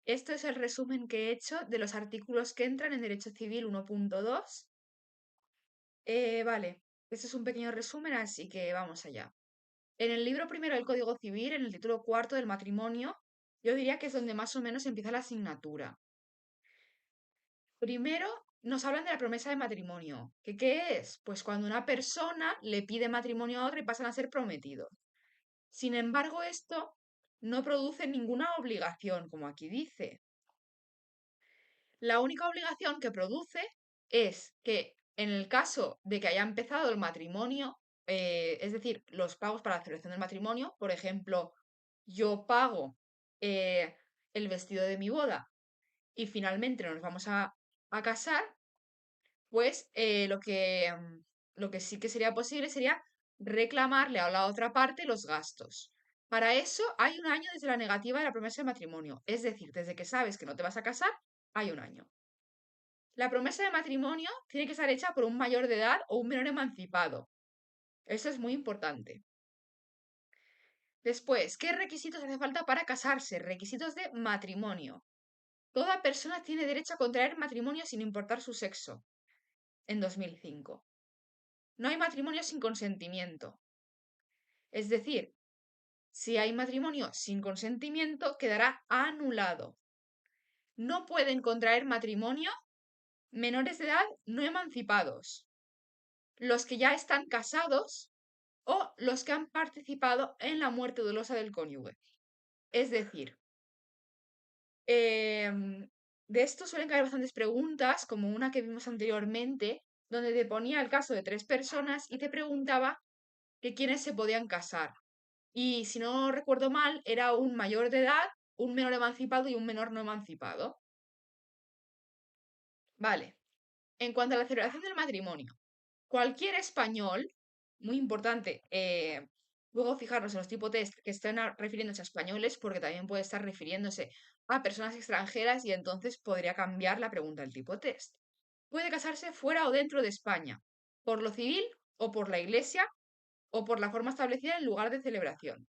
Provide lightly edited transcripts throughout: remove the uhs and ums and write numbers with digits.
Esto es el resumen que he hecho de los artículos que entran en Derecho Civil 1.2. Vale, este es un pequeño resumen, así que vamos allá. En el libro primero del Código Civil, en el título cuarto del matrimonio, yo diría que es donde más o menos empieza la asignatura. Primero nos hablan de la promesa de matrimonio. ¿Qué es? Pues cuando una persona le pide matrimonio a otra y pasan a ser prometidos. Sin embargo, esto no produce ninguna obligación, como aquí dice. La única obligación que produce es que en el caso de que haya empezado el matrimonio, es decir, los pagos para la celebración del matrimonio, por ejemplo, yo pago eh, el vestido de mi boda y finalmente nos vamos a casar, pues lo que sí que sería posible sería reclamarle a la otra parte los gastos. Para eso hay un año desde la negativa de la promesa de matrimonio, es decir, desde que sabes que no te vas a casar, hay un año. La promesa de matrimonio tiene que estar hecha por un mayor de edad o un menor emancipado. Eso es muy importante. Después, ¿qué requisitos hace falta para casarse? Requisitos de matrimonio. Toda persona tiene derecho a contraer matrimonio sin importar su sexo. En 2005. No hay matrimonio sin consentimiento. Es decir, si hay matrimonio sin consentimiento, quedará anulado. No pueden contraer matrimonio menores de edad no emancipados, los que ya están casados o los que han participado en la muerte dolosa del cónyuge. Es decir, de esto suelen caer bastantes preguntas, como una que vimos anteriormente, donde te ponía el caso de tres personas y te preguntaba que quiénes se podían casar. Y si no recuerdo mal, era un mayor de edad, un menor emancipado y un menor no emancipado. Vale. En cuanto a la celebración del matrimonio, cualquier español, muy importante, luego fijarnos en los tipo test que estén refiriéndose a españoles, porque también puede estar refiriéndose a personas extranjeras y entonces podría cambiar la pregunta del tipo test. Puede casarse fuera o dentro de España, por lo civil o por la iglesia o por la forma establecida en el lugar de celebración.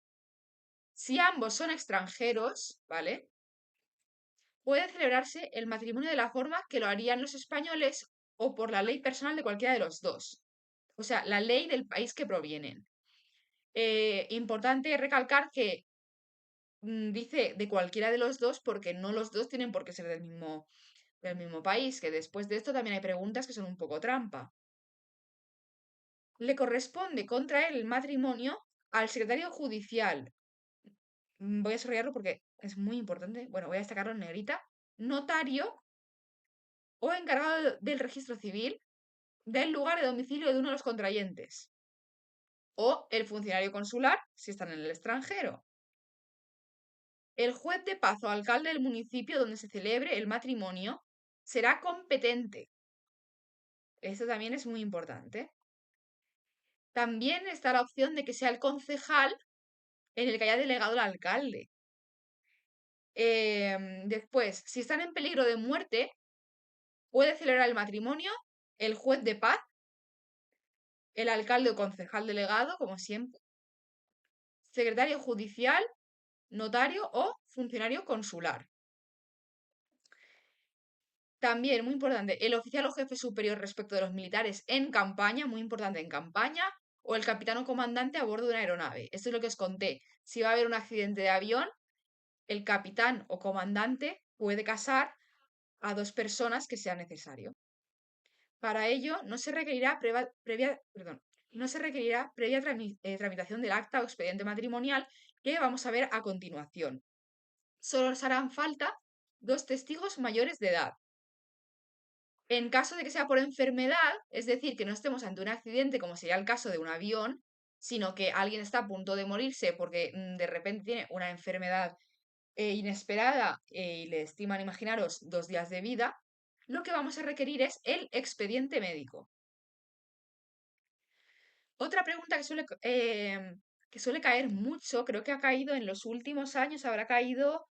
Si ambos son extranjeros, ¿vale? Puede celebrarse el matrimonio de la forma que lo harían los españoles o por la ley personal de cualquiera de los dos. O sea, la ley del país que provienen. Importante recalcar que dice de cualquiera de los dos porque no los dos tienen por qué ser del mismo país, que después de esto también hay preguntas que son un poco trampa. Le corresponde contraer el matrimonio al secretario judicial. Voy a subrayarlo porque es muy importante. Bueno, voy a destacarlo en negrita. Notario o encargado del registro civil del lugar de domicilio de uno de los contrayentes. O el funcionario consular si están en el extranjero. El juez de paz o alcalde del municipio donde se celebre el matrimonio será competente. Esto también es muy importante. También está la opción de que sea el concejal en el que haya delegado el alcalde. Después, si están en peligro de muerte, puede celebrar el matrimonio el juez de paz, el alcalde o concejal delegado, como siempre, secretario judicial, notario o funcionario consular. También, muy importante, el oficial o jefe superior respecto de los militares en campaña, muy importante en campaña, o el capitán o comandante a bordo de una aeronave. Esto es lo que os conté. Si va a haber un accidente de avión, el capitán o comandante puede casar a dos personas que sea necesario. Para ello, no se requerirá previa tramitación del acta o expediente matrimonial que vamos a ver a continuación. Solo os harán falta dos testigos mayores de edad. En caso de que sea por enfermedad, es decir, que no estemos ante un accidente como sería el caso de un avión, sino que alguien está a punto de morirse porque de repente tiene una enfermedad inesperada y le estiman, imaginaros, 2 días de vida, lo que vamos a requerir es el expediente médico. Otra pregunta que suele caer mucho, creo que ha caído en los últimos años, habrá caído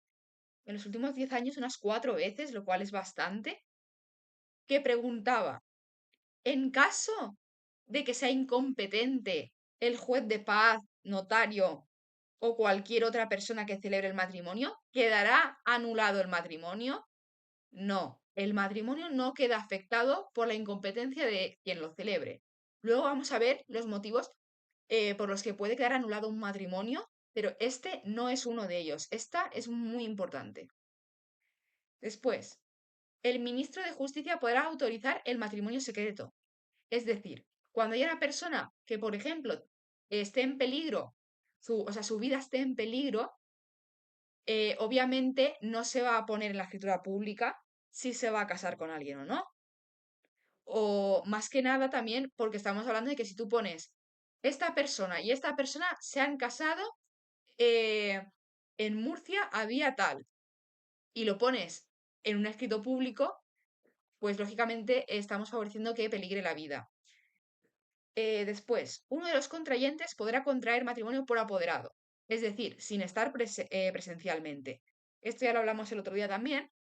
en los últimos 10 años unas 4 veces, lo cual es bastante, que preguntaba, en caso de que sea incompetente el juez de paz, notario o cualquier otra persona que celebre el matrimonio, ¿quedará anulado el matrimonio? No, el matrimonio no queda afectado por la incompetencia de quien lo celebre. Luego vamos a ver los motivos por los que puede quedar anulado un matrimonio, pero este no es uno de ellos. Esta es muy importante. Después, el ministro de Justicia podrá autorizar el matrimonio secreto. Es decir, cuando hay una persona que, por ejemplo, esté en peligro, o sea, su vida esté en peligro, obviamente no se va a poner en la escritura pública si se va a casar con alguien o no. O más que nada también porque estamos hablando de que si tú pones esta persona y esta persona se han casado eh, en Murcia había tal y lo pones en un escrito público, pues lógicamente estamos favoreciendo que peligre la vida. Después, uno de los contrayentes podrá contraer matrimonio por apoderado, es decir, sin estar presencialmente. Esto ya lo hablamos el otro día también.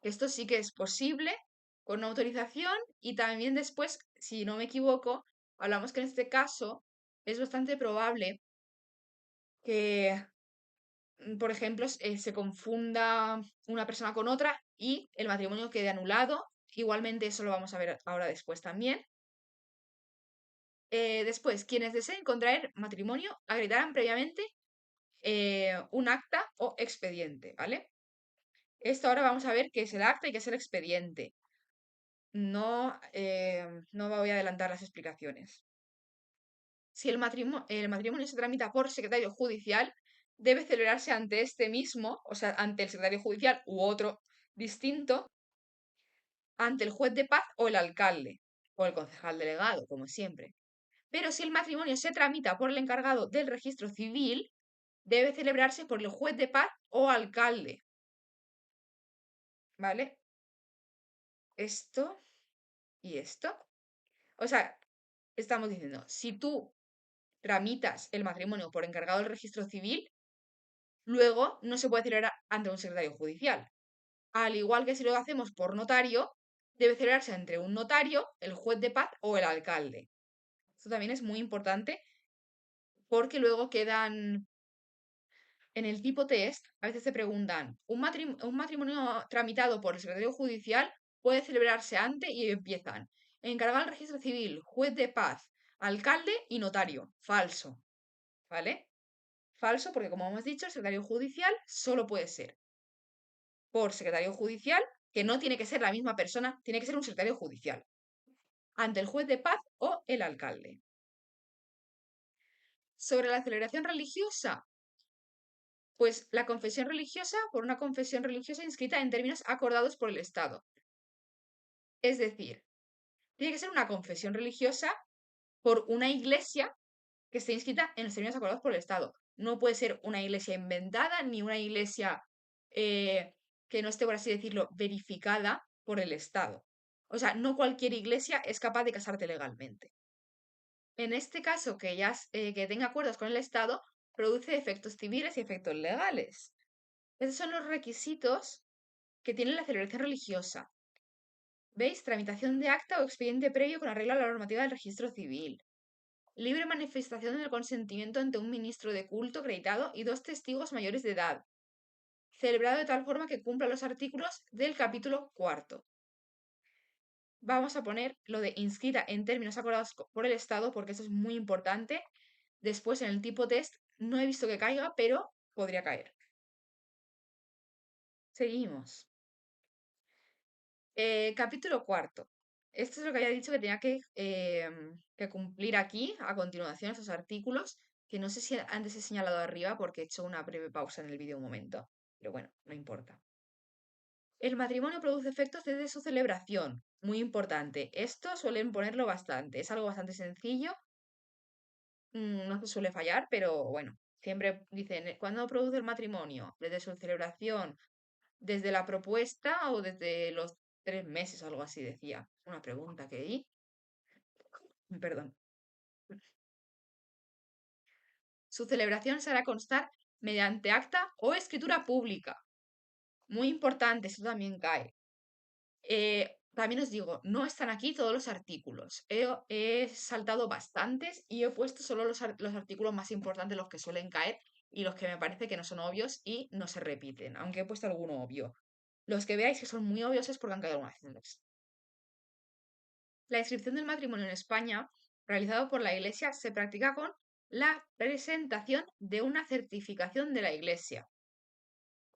Esto sí que es posible con una autorización y también después, si no me equivoco, hablamos que en este caso es bastante probable que, por ejemplo, se confunda una persona con otra y el matrimonio quede anulado. Igualmente eso lo vamos a ver ahora después también. Después, quienes deseen contraer matrimonio acreditarán previamente un acta o expediente, ¿vale? Esto ahora vamos a ver qué es el acta y qué es el expediente. No voy a adelantar las explicaciones. Si el matrimonio se tramita por secretario judicial, debe celebrarse ante este mismo, o sea, ante el secretario judicial u otro distinto, ante el juez de paz o el alcalde, o el concejal delegado, como siempre. Pero si el matrimonio se tramita por el encargado del registro civil, debe celebrarse por el juez de paz o alcalde. ¿Vale? Esto y esto. O sea, estamos diciendo, si tú tramitas el matrimonio por encargado del registro civil, luego no se puede celebrar ante un secretario judicial. Al igual que si lo hacemos por notario, debe celebrarse entre un notario, el juez de paz o el alcalde. Esto también es muy importante porque luego quedan en el tipo test, a veces te preguntan, ¿un matrimonio tramitado por el secretario judicial puede celebrarse ante? Y empiezan, encargado del registro civil, juez de paz, alcalde y notario. Falso, ¿vale? Falso porque, como hemos dicho, el secretario judicial solo puede ser por secretario judicial, que no tiene que ser la misma persona, tiene que ser un secretario judicial, ante el juez de paz o el alcalde. Sobre la celebración religiosa, pues la confesión religiosa por una confesión religiosa inscrita en términos acordados por el Estado. Es decir, tiene que ser una confesión religiosa por una iglesia que esté inscrita en los términos acordados por el Estado. No puede ser una iglesia inventada ni una iglesia que no esté, por así decirlo, verificada por el Estado. O sea, no cualquier iglesia es capaz de casarte legalmente. En este caso, que tenga acuerdos con el Estado, produce efectos civiles y efectos legales. Esos son los requisitos que tiene la celebración religiosa. ¿Veis? Tramitación de acta o expediente previo con arreglo a la normativa del registro civil. Libre manifestación del consentimiento ante un ministro de culto acreditado y dos testigos mayores de edad. Celebrado de tal forma que cumpla los artículos del capítulo cuarto. Vamos a poner lo de inscrita en términos acordados por el Estado porque eso es muy importante. Después en el tipo test no he visto que caiga, pero podría caer. Seguimos. Capítulo cuarto. Esto es lo que había dicho que tenía que cumplir aquí a continuación, esos artículos, que no sé si antes he señalado arriba porque he hecho una breve pausa en el vídeo un momento, pero bueno, no importa. El matrimonio produce efectos desde su celebración, muy importante. Esto suelen ponerlo bastante, es algo bastante sencillo, no se suele fallar, pero bueno, siempre dicen, ¿cuándo produce el matrimonio? Desde su celebración, desde la propuesta o desde los 3 meses, algo así decía. Una pregunta que di. Perdón. Su celebración se hará constar mediante acta o escritura pública. Muy importante, eso también cae. También os digo, no están aquí todos los artículos. He saltado bastantes y he puesto solo los artículos más importantes, los que suelen caer y los que me parece que no son obvios y no se repiten, aunque he puesto alguno obvio. Los que veáis que son muy obvios es porque han caído algunas veces. La inscripción del matrimonio en España, realizado por la Iglesia, se practica con la presentación de una certificación de la Iglesia.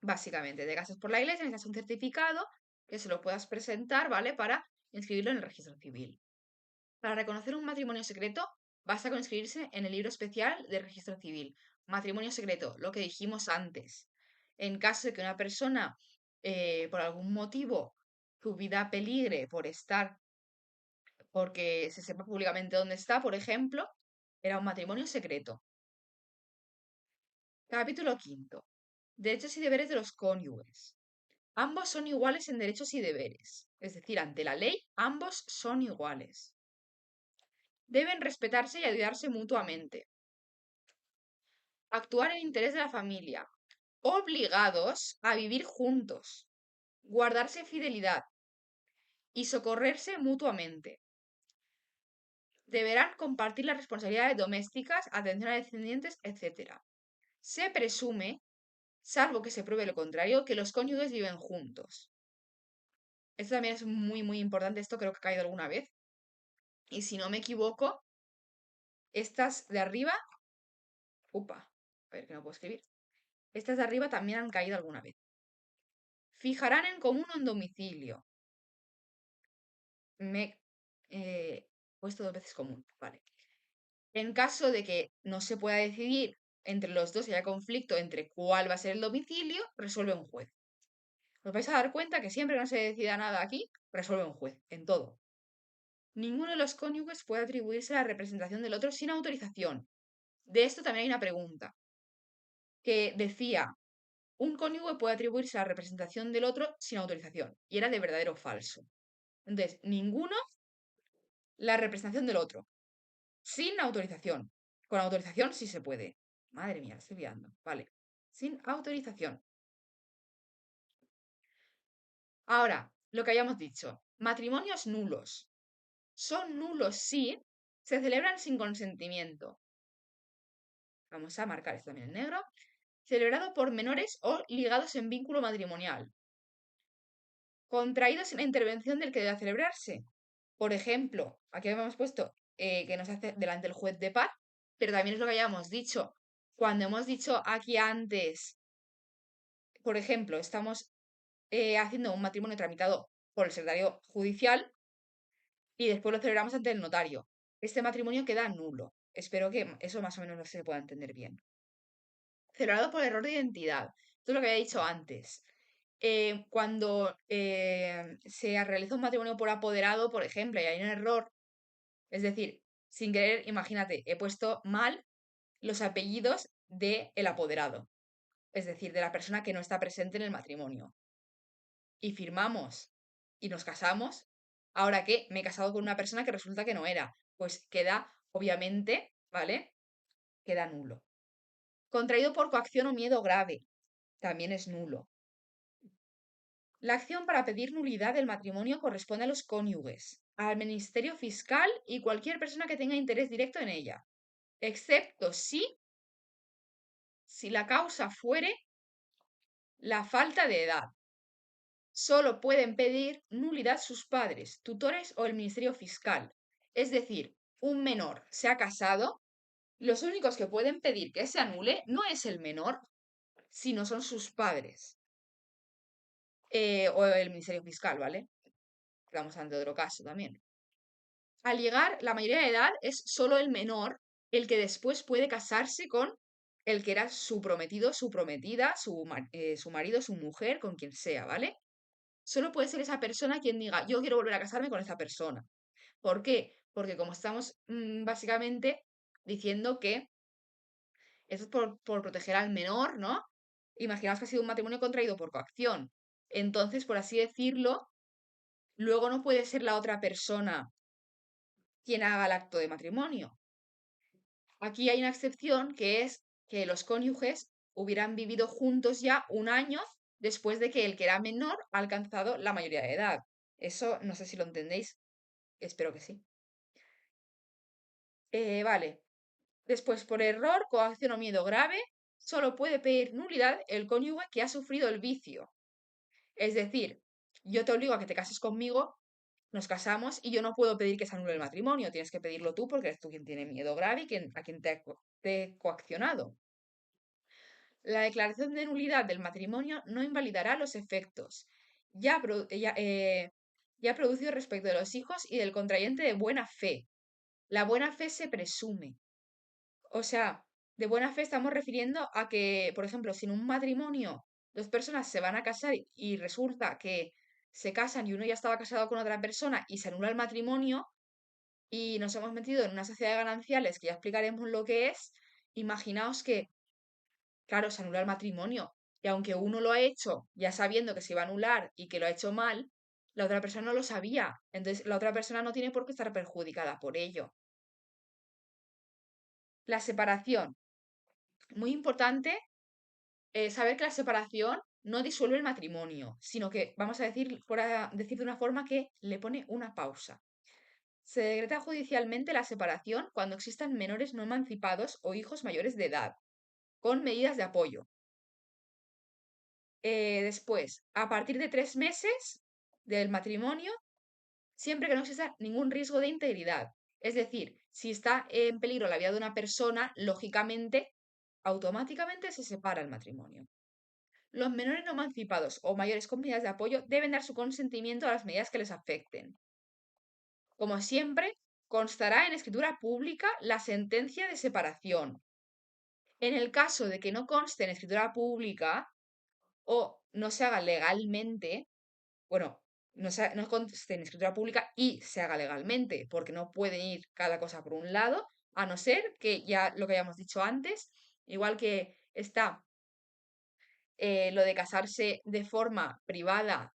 Básicamente, te casas por la Iglesia, necesitas un certificado que se lo puedas presentar, ¿vale? Para inscribirlo en el registro civil. Para reconocer un matrimonio secreto, basta con inscribirse en el libro especial del registro civil. Matrimonio secreto, lo que dijimos antes. En caso de que una persona, por algún motivo, su vida peligre por estar, porque se sepa públicamente dónde está, por ejemplo, era un matrimonio secreto. Capítulo quinto. Derechos y deberes de los cónyuges. Ambos son iguales en derechos y deberes. Es decir, ante la ley, ambos son iguales. Deben respetarse y ayudarse mutuamente. Actuar en interés de la familia. Obligados a vivir juntos. Guardarse fidelidad. Y socorrerse mutuamente. Deberán compartir las responsabilidades domésticas, atención a descendientes, etc. Se presume, salvo que se pruebe lo contrario, que los cónyuges viven juntos. Esto también es muy, muy importante. Esto creo que ha caído alguna vez. Y si no me equivoco, estas de arriba, upa, a ver que no puedo escribir. Estas de arriba también han caído alguna vez. Fijarán en común un domicilio. Me he puesto dos veces común, vale. En caso de que no se pueda decidir entre los dos y haya conflicto entre cuál va a ser el domicilio, resuelve un juez. Os vais a dar cuenta que siempre que no se decida nada aquí, resuelve un juez, en todo. Ninguno de los cónyuges puede atribuirse la representación del otro sin autorización. De esto también hay una pregunta que decía, un cónyuge puede atribuirse la representación del otro sin autorización. Y era de verdadero o falso. Entonces, ninguno la representación del otro. Sin autorización. Con autorización sí se puede. Madre mía, estoy liando. Vale. Sin autorización. Ahora, lo que hayamos dicho. Matrimonios nulos. Son nulos si se celebran sin consentimiento. Vamos a marcar esto también en negro. Celebrado por menores o ligados en vínculo matrimonial. Contraídos sin la intervención del que debe celebrarse. Por ejemplo, aquí habíamos puesto que nos hace delante del juez de paz, pero también es lo que habíamos dicho. Cuando hemos dicho aquí antes, por ejemplo, estamos haciendo un matrimonio tramitado por el secretario judicial y después lo celebramos ante el notario. Este matrimonio queda nulo. Espero que eso más o menos se pueda entender bien. Celebrado por error de identidad. Esto es lo que había dicho antes. Cuando se realiza un matrimonio por apoderado, por ejemplo, y hay un error, es decir, sin querer, imagínate, he puesto mal los apellidos de el apoderado, es decir, de la persona que no está presente en el matrimonio. Y firmamos y nos casamos. Ahora que me he casado con una persona que resulta que no era, pues queda, obviamente, ¿vale? Queda nulo. Contraído por coacción o miedo grave, también es nulo. La acción para pedir nulidad del matrimonio corresponde a los cónyuges, al Ministerio Fiscal y cualquier persona que tenga interés directo en ella, excepto si la causa fuere la falta de edad. Solo pueden pedir nulidad sus padres, tutores o el Ministerio Fiscal. Es decir, un menor se ha casado, los únicos que pueden pedir que se anule no es el menor, sino son sus padres. O el Ministerio Fiscal, ¿vale? Estamos ante otro caso también. Al llegar la mayoría de edad es solo el menor el que después puede casarse con el que era su prometido, su prometida, su marido, su mujer, con quien sea, ¿vale? Solo puede ser esa persona quien diga, yo quiero volver a casarme con esa persona. ¿Por qué? Porque como estamos básicamente diciendo que eso es por proteger al menor, ¿no? Imaginaos que ha sido un matrimonio contraído por coacción. Entonces, por así decirlo, luego no puede ser la otra persona quien haga el acto de matrimonio. Aquí hay una excepción que es que los cónyuges hubieran vivido juntos ya un año después de que el que era menor ha alcanzado la mayoría de edad. Eso no sé si lo entendéis, espero que sí. Vale. Después, por error, coacción o miedo grave, solo puede pedir nulidad el cónyuge que ha sufrido el vicio. Es decir, yo te obligo a que te cases conmigo, nos casamos y yo no puedo pedir que se anule el matrimonio. Tienes que pedirlo tú porque eres tú quien tiene miedo grave y a quien te he coaccionado. La declaración de nulidad del matrimonio no invalidará los efectos ya producidos respecto de los hijos y del contrayente de buena fe. La buena fe se presume. O sea, de buena fe estamos refiriendo a que, por ejemplo, si en un matrimonio dos personas se van a casar y resulta que se casan y uno ya estaba casado con otra persona y se anula el matrimonio y nos hemos metido en una sociedad de gananciales que ya explicaremos lo que es, imaginaos que, claro, se anula el matrimonio y aunque uno lo ha hecho ya sabiendo que se iba a anular y que lo ha hecho mal, la otra persona no lo sabía. Entonces, la otra persona no tiene por qué estar perjudicada por ello. La separación. Muy importante saber que la separación no disuelve el matrimonio, sino que, vamos a decir, decir de una forma que le pone una pausa. Se decreta judicialmente la separación cuando existan menores no emancipados o hijos mayores de edad, con medidas de apoyo. Después, a partir de 3 meses del matrimonio, siempre que no exista ningún riesgo de integridad. Es decir, si está en peligro la vida de una persona, lógicamente, automáticamente se separa el matrimonio. Los menores no emancipados o mayores con medidas de apoyo deben dar su consentimiento a las medidas que les afecten. Como siempre, constará en escritura pública la sentencia de separación. En el caso de que no conste en escritura pública o no se haga legalmente, bueno, no conste en escritura pública y se haga legalmente, porque no puede ir cada cosa por un lado, a no ser que ya lo que habíamos dicho antes, igual que está lo de casarse de forma privada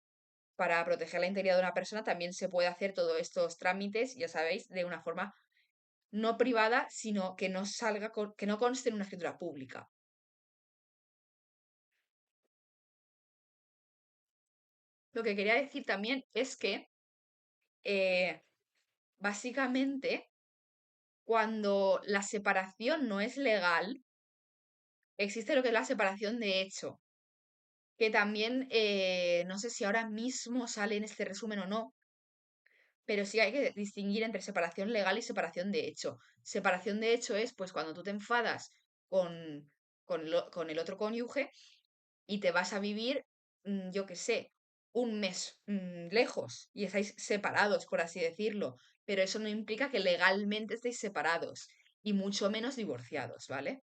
para proteger la integridad de una persona, también se puede hacer todos estos trámites, ya sabéis, de una forma no privada, sino que no salga, que no conste en una escritura pública. Lo que quería decir también es que, eh, básicamente, cuando la separación no es legal, existe lo que es la separación de hecho, que también, no sé si ahora mismo sale en este resumen o no, pero sí hay que distinguir entre separación legal y separación de hecho. Separación de hecho es pues cuando tú te enfadas con, con el otro cónyuge y te vas a vivir, yo qué sé, un mes lejos y estáis separados, por así decirlo, pero eso no implica que legalmente estéis separados y mucho menos divorciados, ¿vale?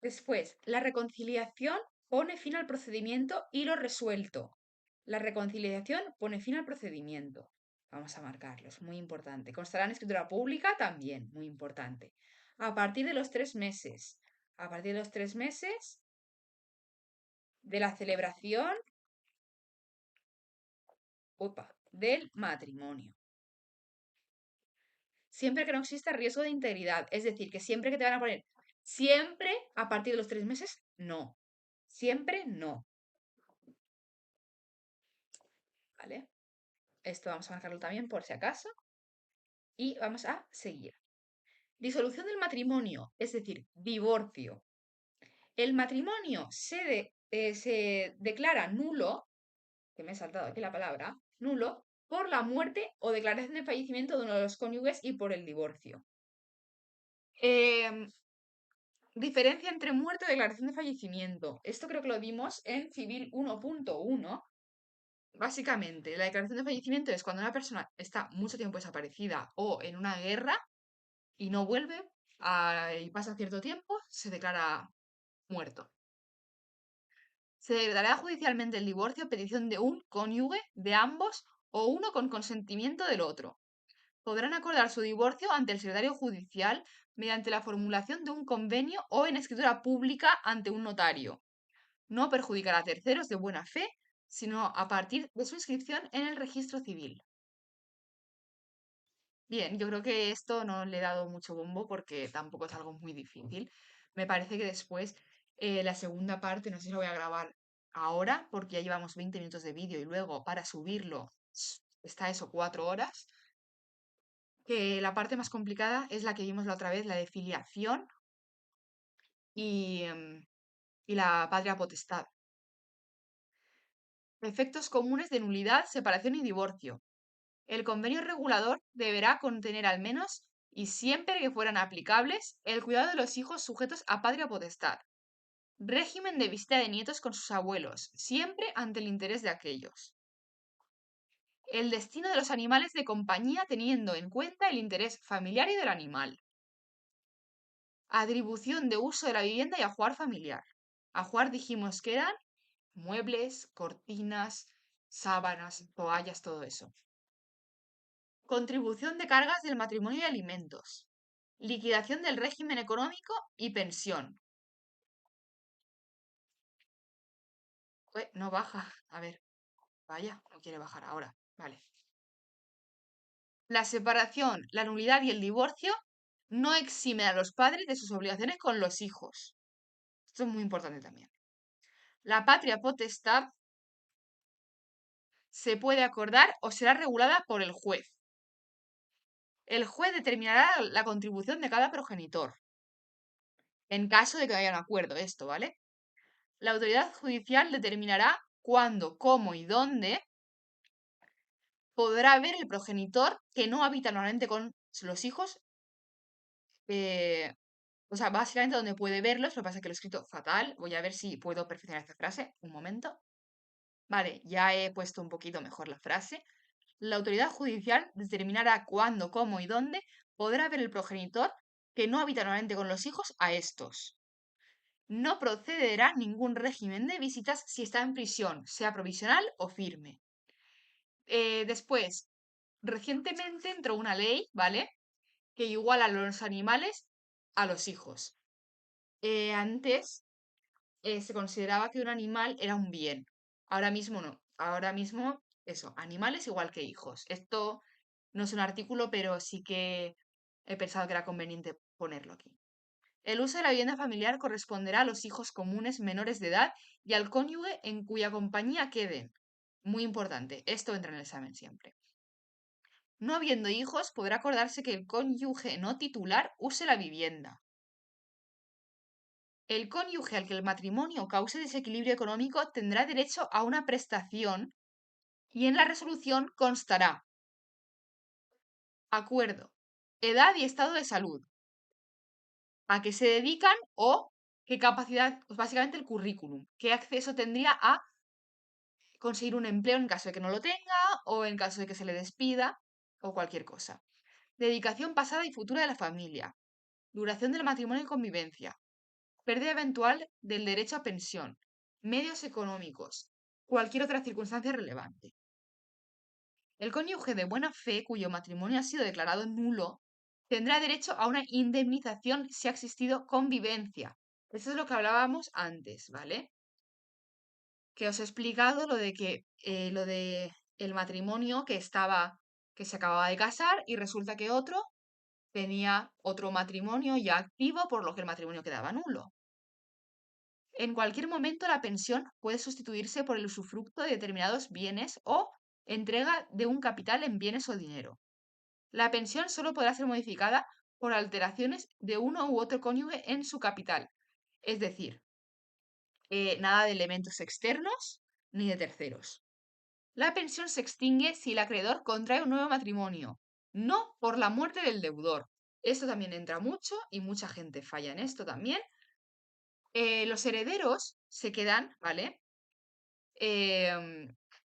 Después, la reconciliación pone fin al procedimiento y lo resuelto. La reconciliación pone fin al procedimiento. Vamos a marcarlo, es muy importante. Constará en escritura pública también, muy importante. A partir de los 3 meses. A partir de los 3 meses de la celebración, del matrimonio. Siempre que no exista riesgo de integridad. Es decir, que siempre que te van a poner, siempre a partir de los 3 meses, no. Siempre no. ¿Vale? Esto vamos a marcarlo también por si acaso. Y vamos a seguir. Disolución del matrimonio, es decir, divorcio. El matrimonio se declara nulo, que me he saltado aquí la palabra, nulo, por la muerte o declaración de fallecimiento de uno de los cónyuges y por el divorcio. Em, Diferencia entre muerte y declaración de fallecimiento. Esto creo que lo vimos en Civil 1.1. Básicamente, la declaración de fallecimiento es cuando una persona está mucho tiempo desaparecida o en una guerra y no vuelve y pasa cierto tiempo, se declara muerto. Se declarará judicialmente el divorcio a petición de un cónyuge, de ambos o uno con consentimiento del otro. Podrán acordar su divorcio ante el secretario judicial mediante la formulación de un convenio o en escritura pública ante un notario. No perjudicará a terceros de buena fe, sino a partir de su inscripción en el registro civil. Bien, yo creo que esto no le he dado mucho bombo porque tampoco es algo muy difícil. Me parece que después la segunda parte, no sé si la voy a grabar ahora, porque ya llevamos 20 minutos de vídeo y luego para subirlo está eso 4 horas, que la parte más complicada es la que vimos la otra vez, la de filiación y, y la patria potestad. Efectos comunes de nulidad, separación y divorcio. El convenio regulador deberá contener al menos, y siempre que fueran aplicables, el cuidado de los hijos sujetos a patria potestad. Régimen de visita de nietos con sus abuelos, siempre ante el interés de aquellos. El destino de los animales de compañía teniendo en cuenta el interés familiar y del animal. Atribución de uso de la vivienda y ajuar familiar. Ajuar dijimos que eran muebles, cortinas, sábanas, toallas, todo eso. Contribución de cargas del matrimonio y alimentos. Liquidación del régimen económico y pensión. No baja. A ver, vaya, no quiere bajar ahora. Vale. La separación, la nulidad y el divorcio no eximen a los padres de sus obligaciones con los hijos. Esto es muy importante también. La patria potestad se puede acordar o será regulada por el juez. El juez determinará la contribución de cada progenitor, en caso de que haya un acuerdo, esto, ¿vale? La autoridad judicial determinará cuándo, cómo y dónde podrá ver el progenitor que no habita normalmente con los hijos. eh, o sea, básicamente donde puede verlos, lo que pasa es que lo he escrito fatal. Voy a ver si puedo perfeccionar esta frase. Un momento. Vale, ya he puesto un poquito mejor la frase. La autoridad judicial determinará cuándo, cómo y dónde podrá ver el progenitor que no habita normalmente con los hijos a estos. No procederá ningún régimen de visitas si está en prisión, sea provisional o firme. Después, recientemente entró una ley, ¿vale? Que iguala a los animales a los hijos. Antes se consideraba que un animal era un bien. Ahora mismo no. Ahora mismo, eso, animales igual que hijos. Esto no es un artículo, pero sí que he pensado que era conveniente ponerlo aquí. El uso de la vivienda familiar corresponderá a los hijos comunes menores de edad y al cónyuge en cuya compañía queden. Muy importante, esto entra en el examen siempre. No habiendo hijos, podrá acordarse que el cónyuge no titular use la vivienda. El cónyuge al que el matrimonio cause desequilibrio económico tendrá derecho a una prestación y en la resolución constará acuerdo, edad y estado de salud, a qué se dedican o qué capacidad, pues básicamente el currículum, qué acceso tendría a conseguir un empleo en caso de que no lo tenga o en caso de que se le despida o cualquier cosa. Dedicación pasada y futura de la familia. Duración del matrimonio y convivencia. Pérdida eventual del derecho a pensión. Medios económicos. Cualquier otra circunstancia relevante. El cónyuge de buena fe cuyo matrimonio ha sido declarado nulo tendrá derecho a una indemnización si ha existido convivencia. Eso es lo que hablábamos antes, ¿vale? Que os he explicado lo de que lo de el matrimonio que se acababa de casar y resulta que otro tenía otro matrimonio ya activo, por lo que el matrimonio quedaba nulo. En cualquier momento la pensión puede sustituirse por el usufructo de determinados bienes o entrega de un capital en bienes o dinero. La pensión solo podrá ser modificada por alteraciones de uno u otro cónyuge en su capital, es decir, nada de elementos externos ni de terceros. La pensión se extingue si el acreedor contrae un nuevo matrimonio, no por la muerte del deudor. Esto también entra mucho y mucha gente falla en esto también. Los herederos se quedan, ¿vale?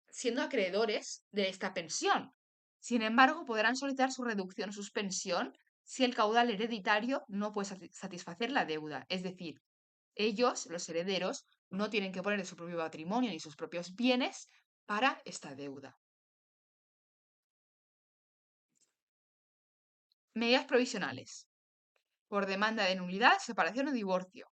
Siendo acreedores de esta pensión. Sin embargo, podrán solicitar su reducción o suspensión si el caudal hereditario no puede satisfacer la deuda. Es decir, ellos, los herederos, no tienen que poner de su propio patrimonio ni sus propios bienes para esta deuda. Medidas provisionales. Por demanda de nulidad, separación o divorcio.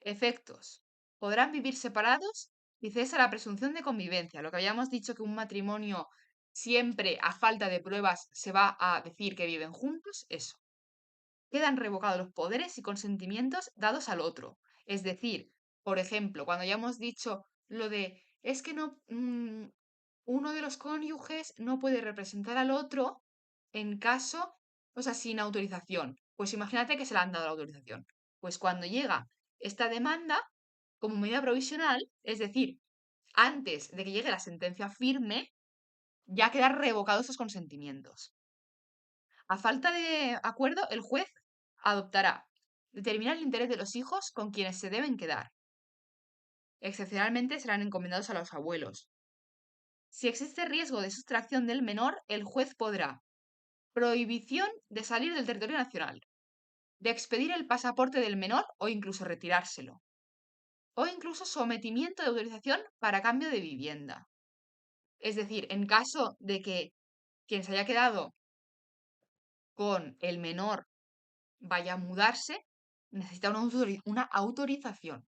Efectos. Podrán vivir separados y cesa la presunción de convivencia. Lo que habíamos dicho que un matrimonio siempre, a falta de pruebas, se va a decir que viven juntos, eso. Quedan revocados los poderes y consentimientos dados al otro. Es decir, por ejemplo, cuando ya hemos dicho lo de, es que no, uno de los cónyuges no puede representar al otro en caso, o sea, sin autorización. Pues imagínate que se le han dado la autorización. Pues cuando llega esta demanda, como medida provisional, es decir, antes de que llegue la sentencia firme, ya quedan revocados esos consentimientos. A falta de acuerdo, el juez adoptará determinar el interés de los hijos con quienes se deben quedar. Excepcionalmente serán encomendados a los abuelos. Si existe riesgo de sustracción del menor, el juez podrá prohibición de salir del territorio nacional, de expedir el pasaporte del menor o incluso retirárselo, o incluso sometimiento de autorización para cambio de vivienda. Es decir, en caso de que quien se haya quedado con el menor vaya a mudarse, necesita una autorización.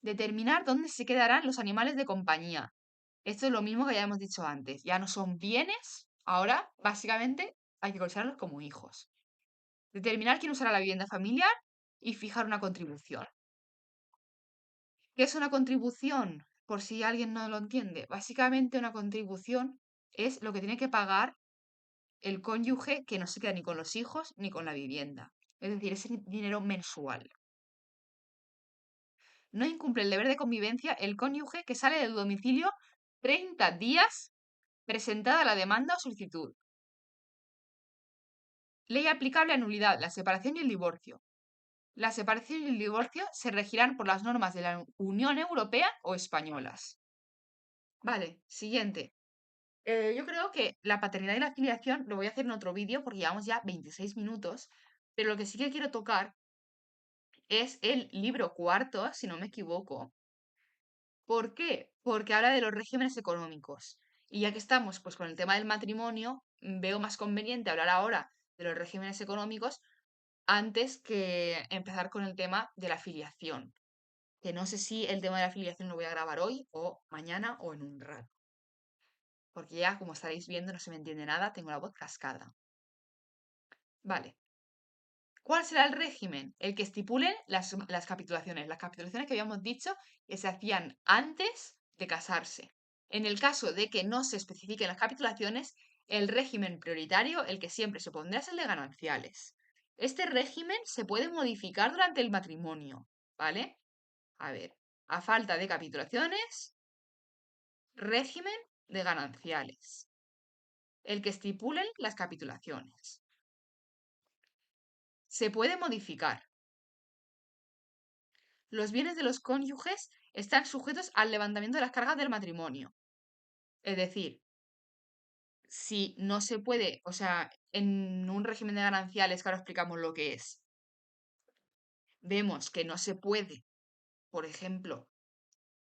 Determinar dónde se quedarán los animales de compañía. Esto es lo mismo que ya hemos dicho antes. Ya no son bienes, ahora básicamente hay que considerarlos como hijos. Determinar quién usará la vivienda familiar y fijar una contribución. ¿Qué es una contribución? Por si alguien no lo entiende. Básicamente una contribución es lo que tiene que pagar el cónyuge que no se queda ni con los hijos ni con la vivienda. Es decir, ese dinero mensual. No incumple el deber de convivencia el cónyuge que sale del domicilio 30 días presentada la demanda o solicitud. Ley aplicable a nulidad, la separación y el divorcio. La separación y el divorcio se regirán por las normas de la Unión Europea o españolas. Vale, siguiente. Yo creo que la paternidad y la filiación lo voy a hacer en otro vídeo porque llevamos ya 26 minutos, pero lo que sí que quiero tocar es el libro cuarto, si no me equivoco. ¿Por qué? Porque habla de los regímenes económicos. Y ya que estamos pues con el tema del matrimonio, veo más conveniente hablar ahora de los regímenes económicos antes que empezar con el tema de la filiación. Que no sé si el tema de la filiación lo voy a grabar hoy o mañana o en un rato. Porque ya, como estaréis viendo, no se me entiende nada, tengo la voz cascada. Vale. ¿Cuál será el régimen? El que estipulen las capitulaciones. Las capitulaciones que habíamos dicho que se hacían antes de casarse. En el caso de que no se especifiquen las capitulaciones, el régimen prioritario, el que siempre se pondrá, es el de gananciales. Este régimen se puede modificar durante el matrimonio, ¿vale? A ver, a falta de capitulaciones, régimen de gananciales. El que estipulen las capitulaciones. Se puede modificar. Los bienes de los cónyuges están sujetos al levantamiento de las cargas del matrimonio. Es decir, si no se puede, o sea, en un régimen de gananciales, que ahora explicamos lo que es, vemos que no se puede, por ejemplo,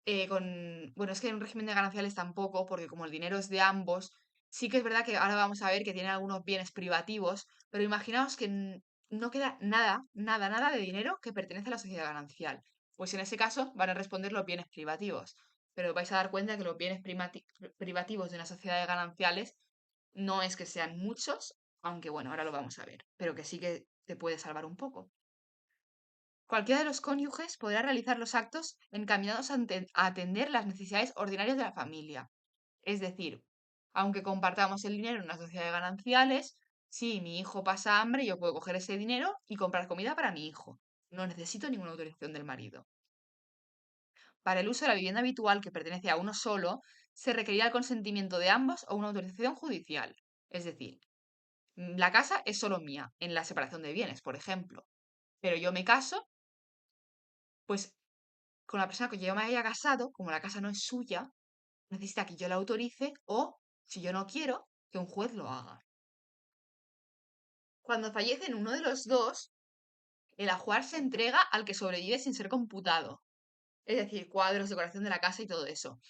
bueno, es que en un régimen de gananciales tampoco, porque como el dinero es de ambos, sí que es verdad que ahora vamos a ver que tienen algunos bienes privativos, pero imaginaos que no queda nada, nada, nada de dinero que pertenece a la sociedad ganancial. Pues en ese caso van a responder los bienes privativos. Pero vais a dar cuenta que los bienes privativos de una sociedad de gananciales no es que sean muchos, aunque bueno, ahora lo vamos a ver, pero que sí que te puede salvar un poco. Cualquiera de los cónyuges podrá realizar los actos encaminados a atender las necesidades ordinarias de la familia. Es decir, aunque compartamos el dinero en una sociedad de gananciales, si mi hijo pasa hambre, yo puedo coger ese dinero y comprar comida para mi hijo. No necesito ninguna autorización del marido. Para el uso de la vivienda habitual que pertenece a uno solo, se requerirá el consentimiento de ambos o una autorización judicial. Es decir, la casa es solo mía, en la separación de bienes, por ejemplo. Pero yo me caso, pues con la persona que yo me haya casado, como la casa no es suya, necesita que yo la autorice o, si yo no quiero, que un juez lo haga. Cuando fallecen uno de los dos, el ajuar se entrega al que sobrevive sin ser computado. Es decir, cuadros, decoración de la casa y todo eso.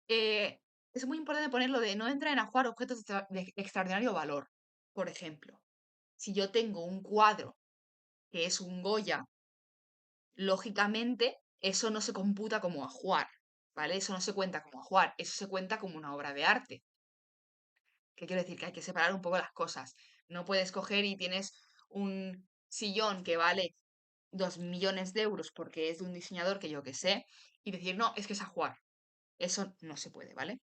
Es muy importante ponerlo de no entra en ajuar objetos de extraordinario valor. Por ejemplo, si yo tengo un cuadro que es un Goya, lógicamente eso no se computa como ajuar, ¿vale? Eso no se cuenta como ajuar, eso se cuenta como una obra de arte. ¿Qué quiero decir? Que hay que separar un poco las cosas. No puedes coger y tienes un sillón que vale 2 millones de euros porque es de un diseñador que yo que sé, y decir, no, es que es a jugar. Eso no se puede, ¿vale?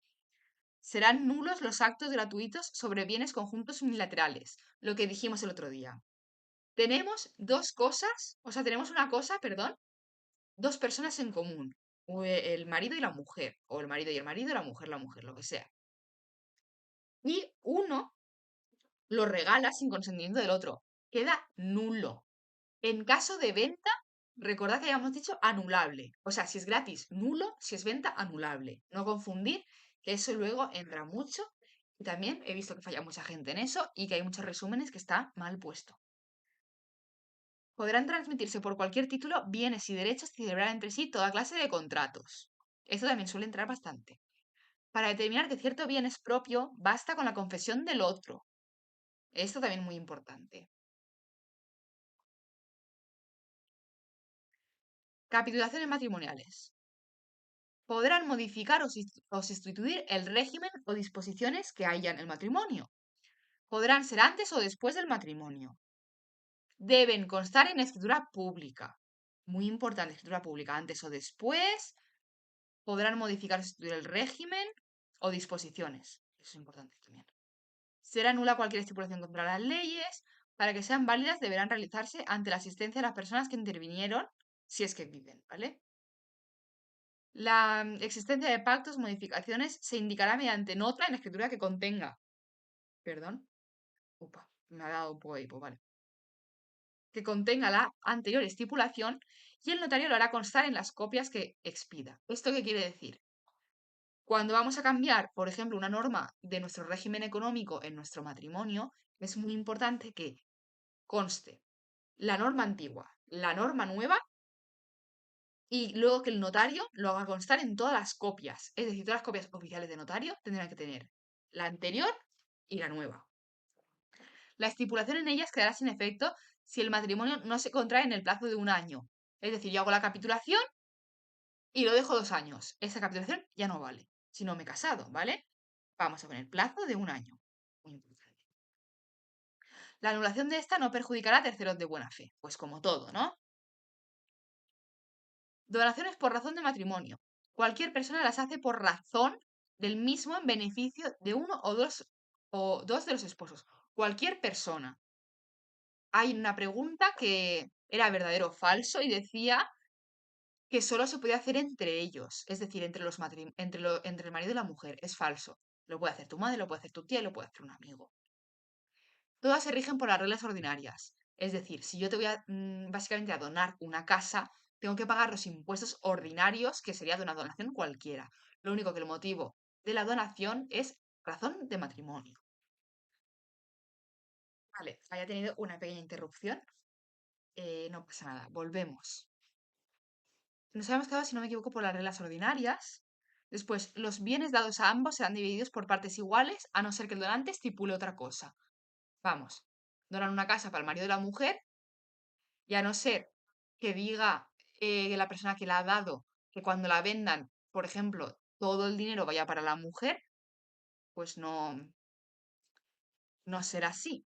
Serán nulos los actos gratuitos sobre bienes conjuntos unilaterales, lo que dijimos el otro día. Tenemos dos cosas, o sea, tenemos una cosa, perdón, dos personas en común, o el marido y la mujer, o el marido y el marido, la mujer, lo que sea. Y uno lo regala sin consentimiento del otro. Queda nulo. En caso de venta, recordad que habíamos dicho anulable. O sea, si es gratis, nulo, si es venta, anulable. No confundir, que eso luego entra mucho. Y también he visto que falla mucha gente en eso y que hay muchos resúmenes que está mal puesto. Podrán transmitirse por cualquier título bienes y derechos y celebrar entre sí toda clase de contratos. Esto también suele entrar bastante. Para determinar que cierto bien es propio, basta con la confesión del otro. Esto también muy importante. Capitulaciones matrimoniales. Podrán modificar o sustituir el régimen o disposiciones que haya en el matrimonio. Podrán ser antes o después del matrimonio. Deben constar en escritura pública. Muy importante, escritura pública, antes o después. Podrán modificar o sustituir el régimen o disposiciones. Eso es importante también. Será nula cualquier estipulación contra las leyes. Para que sean válidas deberán realizarse ante la asistencia de las personas que intervinieron, si es que viven, ¿vale? La existencia de pactos, modificaciones, se indicará mediante nota en la escritura que contenga. Perdón. Upa, me ha dado un poco de hipo, vale. Que contenga la anterior estipulación y el notario lo hará constar en las copias que expida. ¿Esto qué quiere decir? Cuando vamos a cambiar, por ejemplo, una norma de nuestro régimen económico en nuestro matrimonio, es muy importante que conste la norma antigua, la norma nueva y luego que el notario lo haga constar en todas las copias. Es decir, todas las copias oficiales de notario tendrán que tener la anterior y la nueva. La estipulación en ellas quedará sin efecto si el matrimonio no se contrae en el plazo de un año. Es decir, yo hago la capitulación y lo dejo 2 años. Esa capitulación ya no vale. Si no me he casado, ¿vale? Vamos a poner plazo de un año. Muy importante. La anulación de esta no perjudicará a terceros de buena fe. Pues como todo, ¿no? Donaciones por razón de matrimonio. Cualquier persona las hace por razón del mismo en beneficio de uno o dos de los esposos. Cualquier persona. Hay una pregunta que era verdadero o falso y decía que solo se podía hacer entre ellos, es decir, entre el marido y la mujer. Es falso. Lo puede hacer tu madre, lo puede hacer tu tía y lo puede hacer un amigo. Todas se rigen por las reglas ordinarias. Es decir, si yo te voy a básicamente a donar una casa, tengo que pagar los impuestos ordinarios que sería de una donación cualquiera. Lo único que el motivo de la donación es razón de matrimonio. Vale, haya tenido una pequeña interrupción. No pasa nada, volvemos. Nos habíamos quedado, si no me equivoco, por las reglas ordinarias. Después, los bienes dados a ambos serán divididos por partes iguales, a no ser que el donante estipule otra cosa. Vamos, donan una casa para el marido de la mujer y a no ser que diga la persona que la ha dado que cuando la vendan, por ejemplo, todo el dinero vaya para la mujer, pues no será así.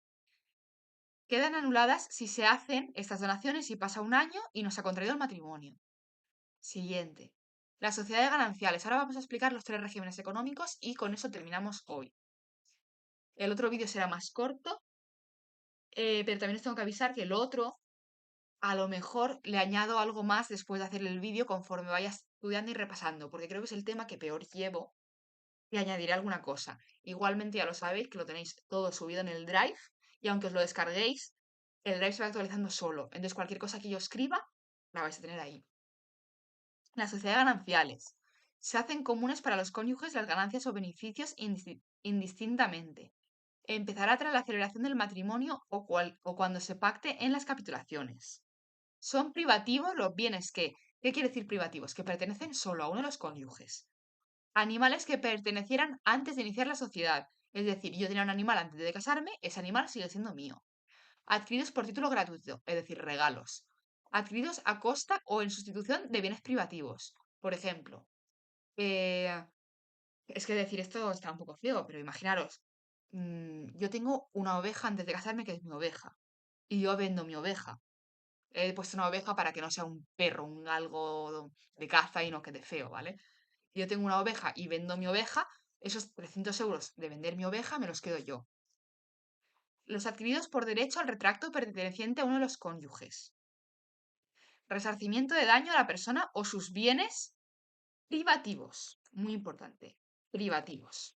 Quedan anuladas si se hacen estas donaciones y pasa un año y no se ha contraído el matrimonio. Siguiente. Las sociedades gananciales. Ahora vamos a explicar los tres regímenes económicos y con eso terminamos hoy. El otro vídeo será más corto, pero también os tengo que avisar que el otro a lo mejor le añado algo más después de hacer el vídeo conforme vaya estudiando y repasando, porque creo que es el tema que peor llevo y añadiré alguna cosa. Igualmente ya lo sabéis que lo tenéis todo subido en el Drive y aunque os lo descarguéis, el Drive se va actualizando solo. Entonces cualquier cosa que yo escriba la vais a tener ahí. Las sociedades gananciales. Se hacen comunes para los cónyuges las ganancias o beneficios indistintamente. Empezará tras la celebración del matrimonio o cuando se pacte en las capitulaciones. Son privativos los bienes que, ¿qué quiere decir privativos? Que pertenecen solo a uno de los cónyuges. Animales que pertenecieran antes de iniciar la sociedad. Es decir, yo tenía un animal antes de casarme, ese animal sigue siendo mío. Adquiridos por título gratuito, es decir, regalos. Adquiridos a costa o en sustitución de bienes privativos. Por ejemplo, eh, es que decir esto está un poco feo, pero imaginaros, yo tengo una oveja antes de casarme que es mi oveja y yo vendo mi oveja. he puesto una oveja para que no sea un perro, un algo de caza y no quede feo, ¿vale? Si yo tengo una oveja y vendo mi oveja, esos 300 euros de vender mi oveja me los quedo yo. Los adquiridos por derecho al retracto perteneciente a uno de los cónyuges. Resarcimiento de daño a la persona o sus bienes privativos. Muy importante. Privativos.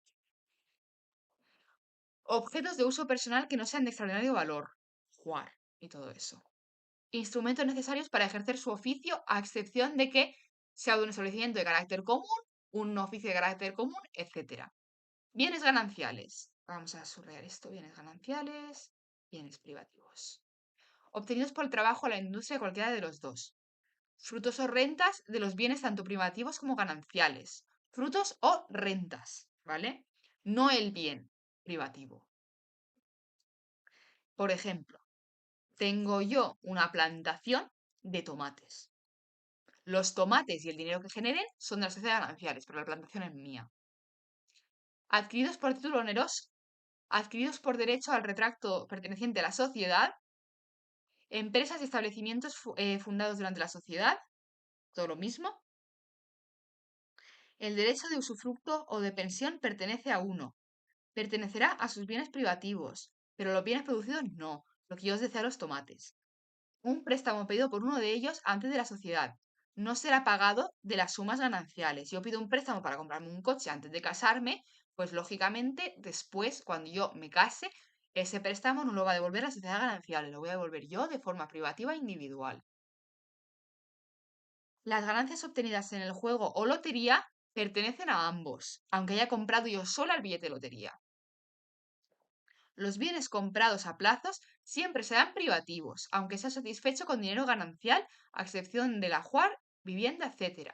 Objetos de uso personal que no sean de extraordinario valor. Jugar y todo eso. Instrumentos necesarios para ejercer su oficio, a excepción de que sea de un establecimiento de carácter común, un oficio de carácter común, etc. Bienes gananciales. Vamos a subrayar esto. Bienes gananciales, bienes privativos. Obtenidos por el trabajo o la industria de cualquiera de los dos. Frutos o rentas de los bienes tanto privativos como gananciales. Frutos o rentas, ¿vale? No el bien privativo. Por ejemplo, tengo yo una plantación de tomates. Los tomates y el dinero que generen son de las sociedades gananciales, pero la plantación es mía. Adquiridos por título oneroso, adquiridos por derecho al retracto perteneciente a la sociedad, empresas y establecimientos fundados durante la sociedad, todo lo mismo. El derecho de usufructo o de pensión pertenece a uno. Pertenecerá a sus bienes privativos, pero los bienes producidos no, lo que yo os decía a los tomates. Un préstamo pedido por uno de ellos antes de la sociedad. No será pagado de las sumas gananciales. Si yo pido un préstamo para comprarme un coche antes de casarme, pues lógicamente después, cuando yo me case, ese préstamo no lo va a devolver la sociedad ganancial, lo voy a devolver yo de forma privativa e individual. Las ganancias obtenidas en el juego o lotería pertenecen a ambos, aunque haya comprado yo sola el billete de lotería. Los bienes comprados a plazos siempre serán privativos, aunque sea satisfecho con dinero ganancial, a excepción del ajuar, vivienda, etc.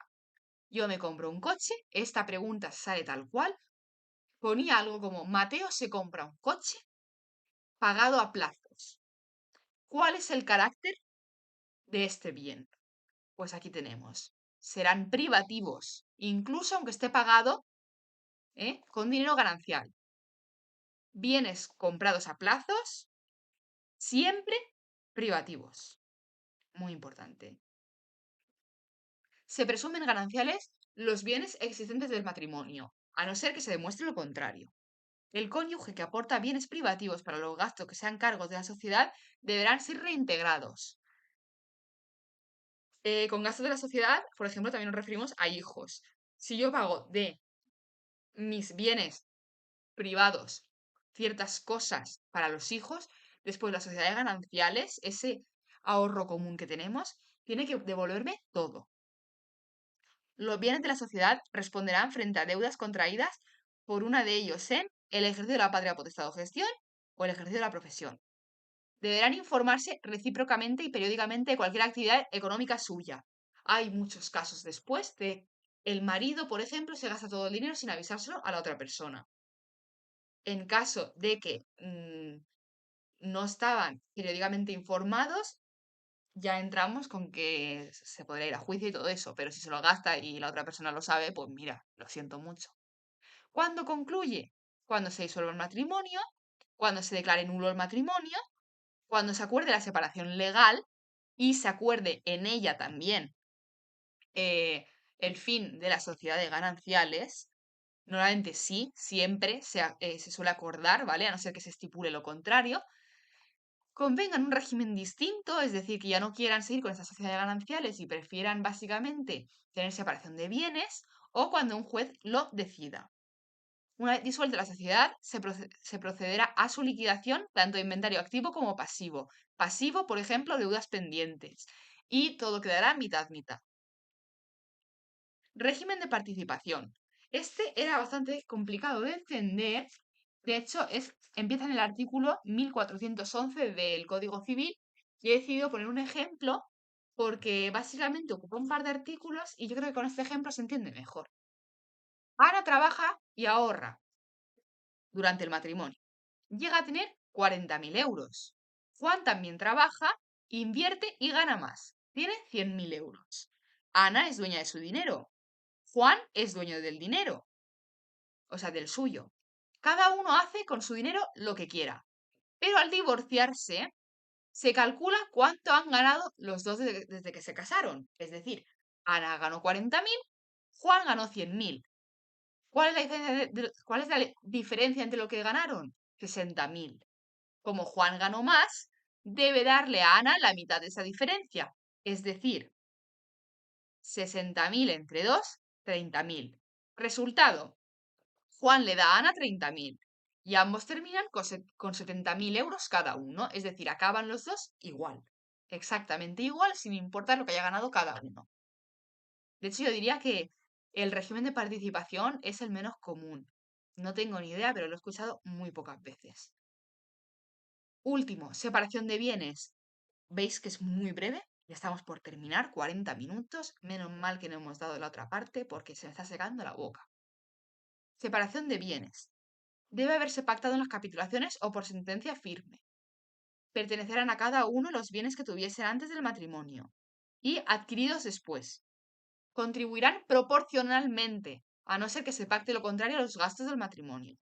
Yo me compro un coche, esta pregunta sale tal cual, ponía algo como Mateo se compra un coche pagado a plazos. ¿Cuál es el carácter de este bien? Pues aquí tenemos. Serán privativos, incluso aunque esté pagado con dinero ganancial. Bienes comprados a plazos, siempre privativos. Muy importante. Se presumen gananciales los bienes existentes del matrimonio, a no ser que se demuestre lo contrario. El cónyuge que aporta bienes privativos para los gastos que sean cargos de la sociedad deberán ser reintegrados. Con gastos de la sociedad, por ejemplo, también nos referimos a hijos. Si yo pago de mis bienes privados ciertas cosas para los hijos, después las sociedades gananciales, ese ahorro común que tenemos, tiene que devolverme todo. Los bienes de la sociedad responderán frente a deudas contraídas por una de ellos en el ejercicio de la patria potestad o gestión o el ejercicio de la profesión. Deberán informarse recíprocamente y periódicamente de cualquier actividad económica suya. Hay muchos casos después de el marido, por ejemplo, se gasta todo el dinero sin avisárselo a la otra persona. En caso de que no estaban periódicamente informados, ya entramos con que se podría ir a juicio y todo eso, pero si se lo gasta y la otra persona lo sabe, pues mira, lo siento mucho. ¿Cuándo concluye? Cuando se disuelva el matrimonio, cuando se declare nulo el matrimonio, cuando se acuerde la separación legal y se acuerde en ella también eh, el fin de la sociedad de gananciales. Normalmente sí, siempre se suele acordar, ¿vale? A no ser que se estipule lo contrario. Convengan un régimen distinto, es decir, que ya no quieran seguir con esta sociedad de gananciales y prefieran básicamente tener separación de bienes, o cuando un juez lo decida. Una vez disuelta la sociedad, se procederá a su liquidación, tanto de inventario activo como pasivo. Pasivo, por ejemplo, deudas pendientes. Y todo quedará mitad-mitad. Régimen de participación. Este era bastante complicado de entender. De hecho, empieza en el artículo 1411 del Código Civil y he decidido poner un ejemplo porque básicamente ocupa un par de artículos y yo creo que con este ejemplo se entiende mejor. Ana trabaja y ahorra durante el matrimonio. Llega a tener 40.000 euros. Juan también trabaja, invierte y gana más. Tiene 100.000 euros. Ana es dueña de su dinero. Juan es dueño del dinero, o sea, del suyo. Cada uno hace con su dinero lo que quiera. Pero al divorciarse, Se calcula cuánto han ganado los dos desde que se casaron. Es decir, Ana ganó 40.000, Juan ganó 100.000. ¿Cuál es la diferencia, cuál es la diferencia entre lo que ganaron? 60.000. Como Juan ganó más, debe darle a Ana la mitad de esa diferencia. Es decir, 60.000 entre 2, 30.000. Resultado, Juan le da a Ana 30.000 y ambos terminan con 70.000 euros cada uno. Es decir, acaban los dos igual. Exactamente igual, sin importar lo que haya ganado cada uno. De hecho, yo diría que el régimen de participación es el menos común. No tengo ni idea, pero lo he escuchado muy pocas veces. Último, separación de bienes. ¿Veis que es muy breve? Ya estamos por terminar, 40 minutos. Menos mal que no hemos dado la otra parte porque se me está secando la boca. Separación de bienes. Debe haberse pactado en las capitulaciones o por sentencia firme. Pertenecerán a cada uno los bienes que tuviesen antes del matrimonio y adquiridos después. Contribuirán proporcionalmente, a no ser que se pacte lo contrario a los gastos del matrimonio.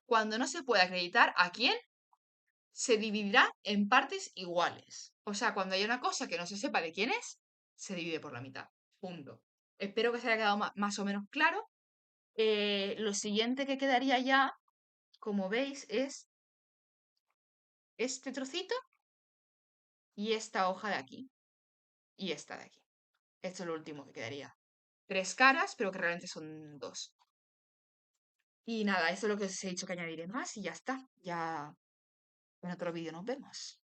Cuando no se pueda acreditar a quién, se dividirá en partes iguales. O sea, cuando hay una cosa que no se sepa de quién es, se divide por la mitad. Punto. Espero que se haya quedado más o menos claro. Lo siguiente que quedaría ya, como veis, es este trocito y esta hoja de aquí. Y esta de aquí. Esto es lo último que quedaría. 3 caras, pero que realmente son 2. Y nada, eso es lo que os he dicho que añadiré más y ya está. Ya en otro vídeo nos vemos.